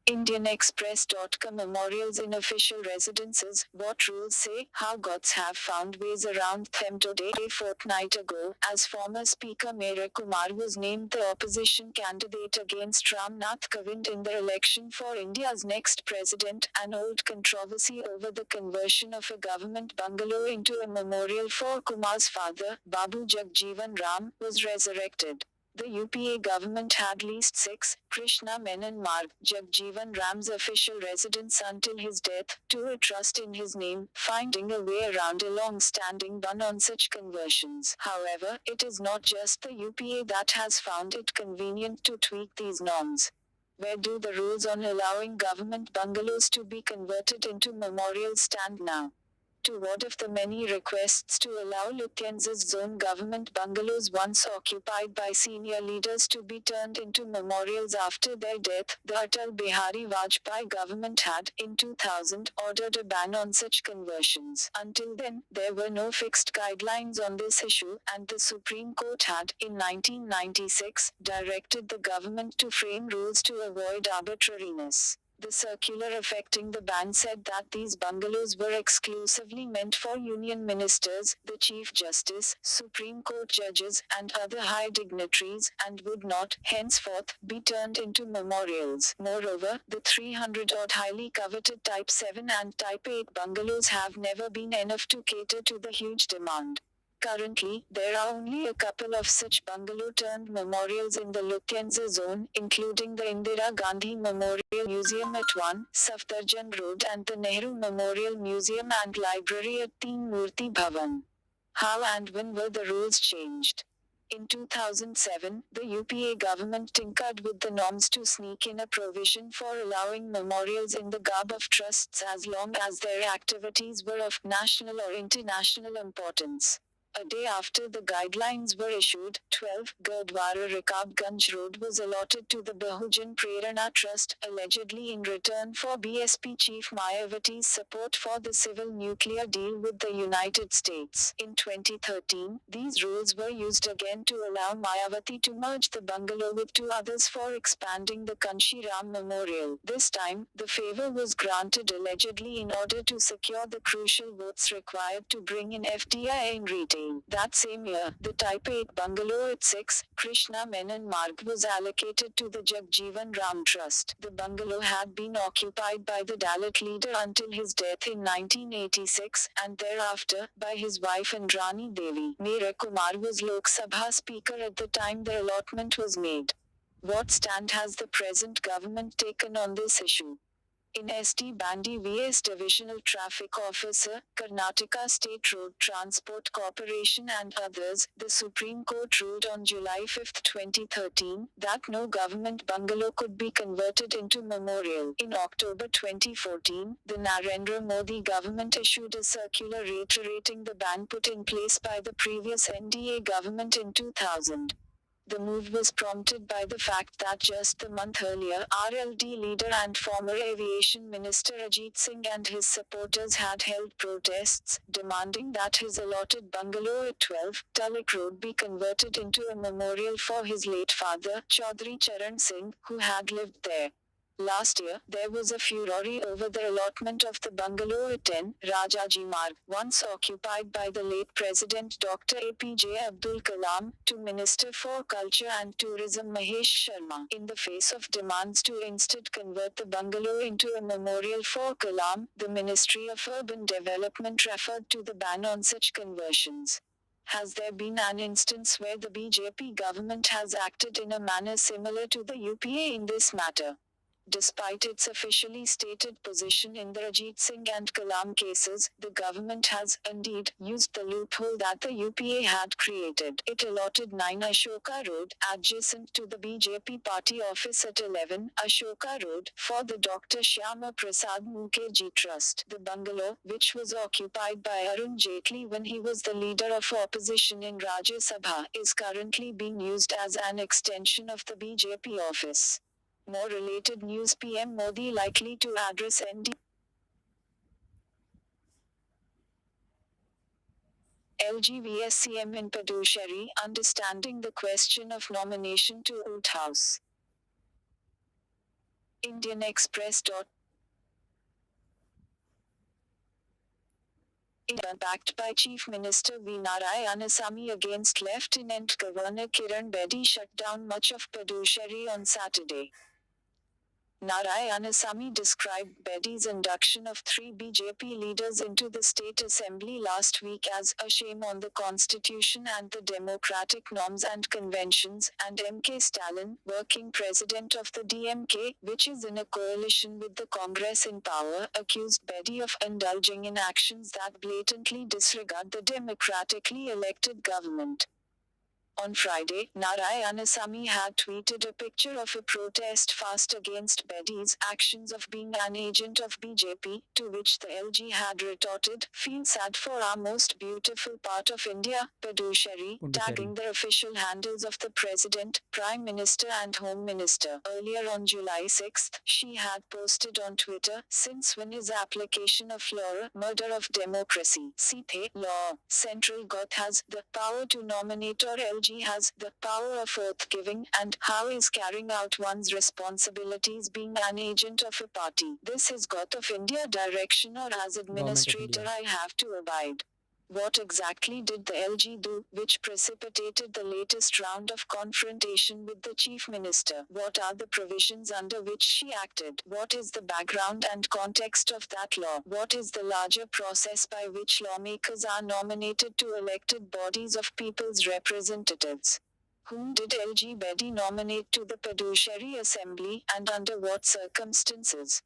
IndianExpress.com Memorials in official residences. What rules say? How gods have found ways around them today. A fortnight ago, as former Speaker Meera Kumar was named the opposition candidate against Ramnath Kovind in the election for India's next president, an old controversy over the conversion of a government bungalow into a memorial for Kumar's father, Babu Jagjeevan Ram, was resurrected. The UPA government had leased 6 Krishna Menon Marg, Jagjeevan Ram's official residence until his death, to a trust in his name, finding a way around a long-standing ban on such conversions. However, it is not just the UPA that has found it convenient to tweak these norms. Where do the rules on allowing government bungalows to be converted into memorials stand now? To ward off the many requests to allow Lufthansa's zone government bungalows once occupied by senior leaders to be turned into memorials after their death, the Atal Bihari Vajpayee government had, in 2000, ordered a ban on such conversions. Until then, there were no fixed guidelines on this issue, and the Supreme Court had, in 1996, directed the government to frame rules to avoid arbitrariness. The circular affecting the ban said that these bungalows were exclusively meant for union ministers, the Chief Justice, Supreme Court judges, and other high dignitaries, and would not, henceforth, be turned into memorials. Moreover, the 300-odd highly coveted Type 7 and Type 8 bungalows have never been enough to cater to the huge demand. Currently, there are only a couple of such bungalow-turned memorials in the Lufthansa zone, including the Indira Gandhi Memorial Museum at 1 Safdarjung Road and the Nehru Memorial Museum and Library at Teen Murti Bhavan. How and when were the rules changed? In 2007, the UPA government tinkered with the norms to sneak in a provision for allowing memorials in the garb of trusts as long as their activities were of national or international importance. A day after the guidelines were issued, 12 Gurdwara Rakabganj Road was allotted to the Bahujan Prerana Trust, allegedly in return for BSP chief Mayawati's support for the civil nuclear deal with the United States. In 2013, these rules were used again to allow Mayawati to merge the bungalow with 2 others for expanding the Kanshi Ram Memorial. This time, the favor was granted allegedly in order to secure the crucial votes required to bring in FDI in retail. That same year, the Type 8 bungalow at 6 Krishna Menon Marg was allocated to the Jagjeevan Ram Trust. The bungalow had been occupied by the Dalit leader until his death in 1986, and thereafter, by his wife Indrani Devi. Meera Kumar was Lok Sabha Speaker at the time the allotment was made. What stand has the present government taken on this issue? In St. Bandi vs Divisional Traffic Officer, Karnataka State Road Transport Corporation and others, the Supreme Court ruled on July 5, 2013, that no government bungalow could be converted into memorial. In October 2014, the Narendra Modi government issued a circular reiterating the ban put in place by the previous NDA government in 2000. The move was prompted by the fact that just a month earlier, RLD leader and former aviation minister Ajit Singh and his supporters had held protests, demanding that his allotted bungalow at 12 Tulloch Road be converted into a memorial for his late father, Chaudhry Charan Singh, who had lived there. Last year, there was a furore over the allotment of the bungalow at 10 Rajaji Marg, once occupied by the late President Dr. APJ Abdul Kalam, to Minister for Culture and Tourism Mahesh Sharma. In the face of demands to instead convert the bungalow into a memorial for Kalam, the Ministry of Urban Development referred to the ban on such conversions. Has there been an instance where the BJP government has acted in a manner similar to the UPA in this matter? Despite its officially stated position in the Ajit Singh and Kalam cases, the government has, indeed, used the loophole that the UPA had created. It allotted 9 Ashoka Road, adjacent to the BJP party office at 11 Ashoka Road, for the Dr. Shyama Prasad Mukherjee Trust. The bungalow, which was occupied by Arun Jaitley when he was the leader of opposition in Rajya Sabha, is currently being used as an extension of the BJP office. More related news: PM Modi likely to address ND LGVS CM in Puducherry, understanding the question of nomination to Old House. Indian Express. Backed by Chief Minister V. Narayanasamy against Lieutenant Governor Kiran Bedi shut down much of Puducherry on Saturday. Narayanasamy described Bedi's induction of 3 BJP leaders into the state assembly last week as a shame on the constitution and the democratic norms and conventions, and M.K. Stalin, working president of the DMK, which is in a coalition with the Congress in power, accused Bedi of indulging in actions that blatantly disregard the democratically elected government. On Friday, Narayanasamy had tweeted a picture of a protest fast against Bedi's actions of being an agent of BJP, to which the LG had retorted, "Feel sad for our most beautiful part of India, Puducherry," tagging the official handles of the President, Prime Minister and Home Minister. Earlier on July 6, she had posted on Twitter, "Since when is application of law murder of democracy? Seethe law. Central government has the power to nominate or LG has the power of oath giving, and how is carrying out one's responsibilities being an agent of a party? This is God of India direction, or as administrator I have to abide." What exactly did the LG do, which precipitated the latest round of confrontation with the Chief Minister? What are the provisions under which she acted? What is the background and context of that law? What is the larger process by which lawmakers are nominated to elected bodies of people's representatives? Whom did LG Bedi nominate to the Puducherry Assembly, and under what circumstances?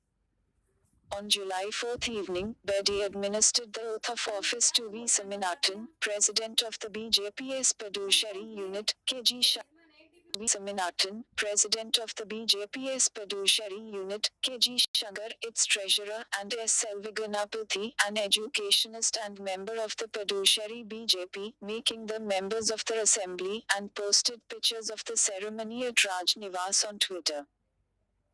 On July 4 evening, Bedi administered the oath of office to V. Saminathan, president of the BJP's Puducherry unit, KG Shah. V. Saminathan, president of the BJP's Puducherry unit, KG Shankar, its treasurer, and S. Selviganapathy, an educationist and member of the Puducherry BJP, making them members of the assembly, and posted pictures of the ceremony at Raj Niwas on Twitter.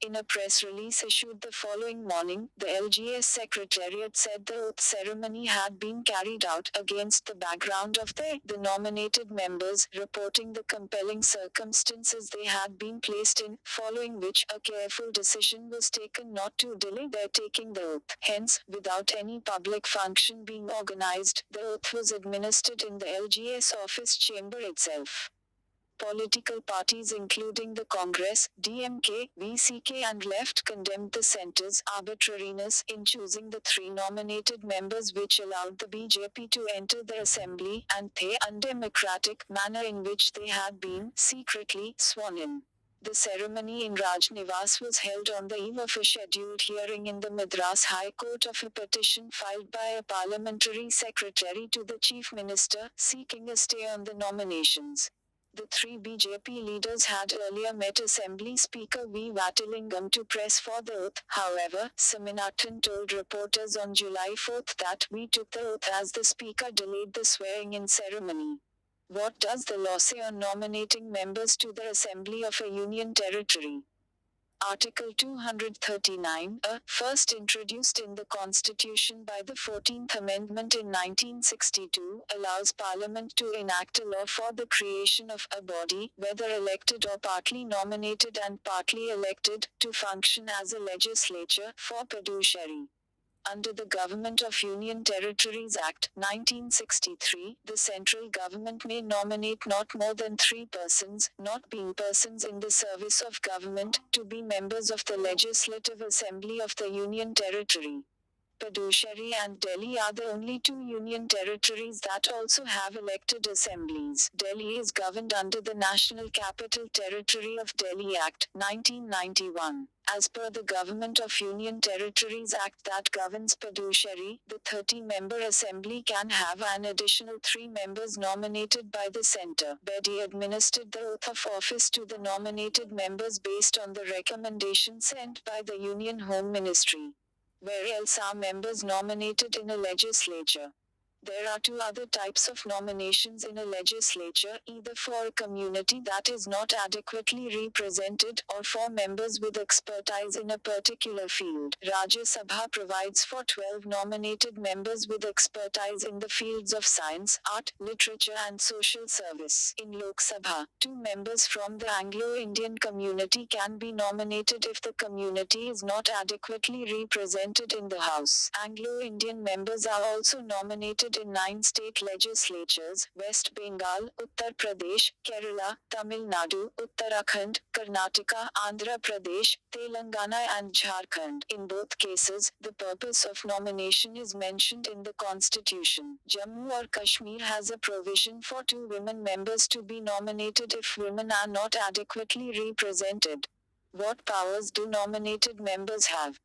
In a press release issued the following morning, the LGS Secretariat said the oath ceremony had been carried out against the background of the nominated members, reporting the compelling circumstances they had been placed in, following which a careful decision was taken not to delay their taking the oath. Hence, without any public function being organized, the oath was administered in the LGS office chamber itself. Political parties including the Congress, DMK, VCK and Left condemned the centre's arbitrariness in choosing the 3 nominated members which allowed the BJP to enter the assembly, and the undemocratic manner in which they had been secretly sworn in. The ceremony in Raj Niwas was held on the eve of a scheduled hearing in the Madras High Court of a petition filed by a parliamentary secretary to the Chief Minister, seeking a stay on the nominations. The 3 BJP leaders had earlier met Assembly Speaker V. Vatilingam to press for the oath. However, Saminathan told reporters on July 4 that "we took the oath as the Speaker delayed the swearing-in ceremony." What does the law say on nominating members to the Assembly of a Union Territory? Article 239, first introduced in the Constitution by the 14th Amendment in 1962, allows Parliament to enact a law for the creation of a body, whether elected or partly nominated and partly elected, to function as a legislature for Puducherry. Under the Government of Union Territories Act, 1963, the central government may nominate not more than 3 persons, not being persons in the service of government, to be members of the Legislative Assembly of the Union Territory. Puducherry and Delhi are the only 2 union territories that also have elected assemblies. Delhi is governed under the National Capital Territory of Delhi Act, 1991. As per the Government of Union Territories Act that governs Puducherry, the 30-member assembly can have an additional 3 members nominated by the centre. Bedi administered the oath of office to the nominated members based on the recommendation sent by the Union Home Ministry. Where else are members nominated in a legislature? There are two other types of nominations in a legislature, either for a community that is not adequately represented, or for members with expertise in a particular field. Rajya Sabha provides for 12 nominated members with expertise in the fields of science, art, literature and social service. In Lok Sabha, 2 members from the Anglo-Indian community can be nominated if the community is not adequately represented in the House. Anglo-Indian members are also nominated in 9 state legislatures: West Bengal, Uttar Pradesh, Kerala, Tamil Nadu, Uttarakhand, Karnataka, Andhra Pradesh, Telangana and Jharkhand. In both cases, the purpose of nomination is mentioned in the constitution. Jammu or Kashmir has a provision for 2 women members to be nominated if women are not adequately represented. What powers do nominated members have?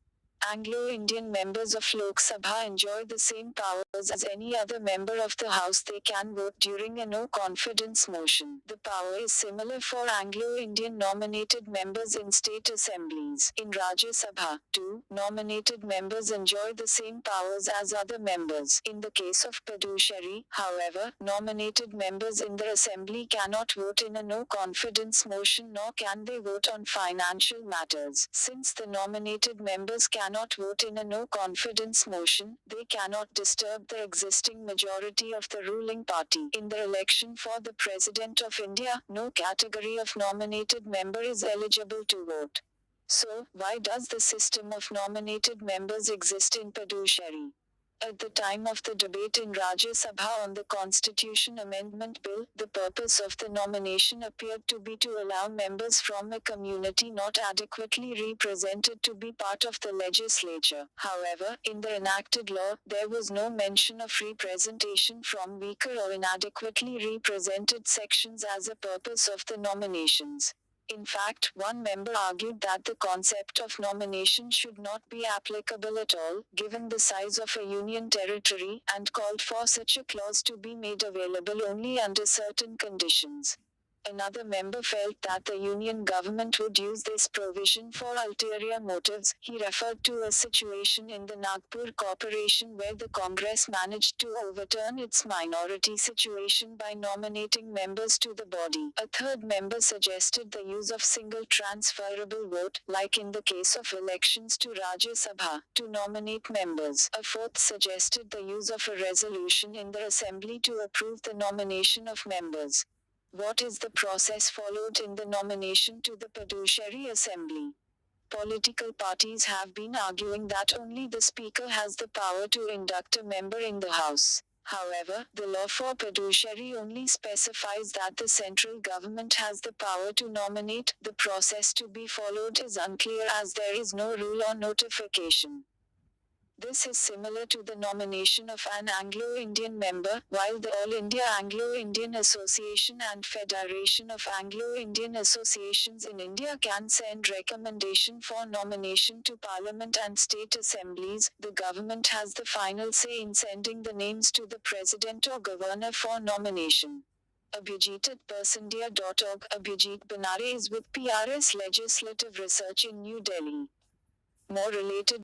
Anglo-Indian members of Lok Sabha enjoy the same powers as any other member of the House. They can vote during a no-confidence motion. The power is similar for Anglo-Indian nominated members in state assemblies. In Rajya Sabha, too, nominated members enjoy the same powers as other members. In the case of Puducherry, however, nominated members in the assembly cannot vote in a no-confidence motion, nor can they vote on financial matters. Since the nominated members cannot vote in a no-confidence motion, they cannot disturb the existing majority of the ruling party. In the election for the President of India, no category of nominated member is eligible to vote. So, why does the system of nominated members exist in Puducherry? At the time of the debate in Rajya Sabha on the Constitution Amendment Bill, the purpose of the nomination appeared to be to allow members from a community not adequately represented to be part of the legislature. However, in the enacted law, there was no mention of representation from weaker or inadequately represented sections as a purpose of the nominations. In fact, one member argued that the concept of nomination should not be applicable at all, given the size of a union territory, and called for such a clause to be made available only under certain conditions. Another member felt that the union government would use this provision for ulterior motives. He referred to a situation in the Nagpur Corporation where the Congress managed to overturn its minority situation by nominating members to the body. A third member suggested the use of single transferable vote, like in the case of elections to Rajya Sabha, to nominate members. A fourth suggested the use of a resolution in the assembly to approve the nomination of members. What is the process followed in the nomination to the Puducherry Assembly? Political parties have been arguing that only the Speaker has the power to induct a member in the House. However, the law for Puducherry only specifies that the central government has the power to nominate. The process to be followed is unclear as there is no rule or notification. This is similar to the nomination of an Anglo-Indian member, while the All India Anglo-Indian Association and Federation of Anglo-Indian Associations in India can send recommendation for nomination to Parliament and state assemblies. The government has the final say in sending the names to the President or Governor for nomination. Abhijit@persindia.org. Abhijit Banare is with PRS Legislative Research in New Delhi. More related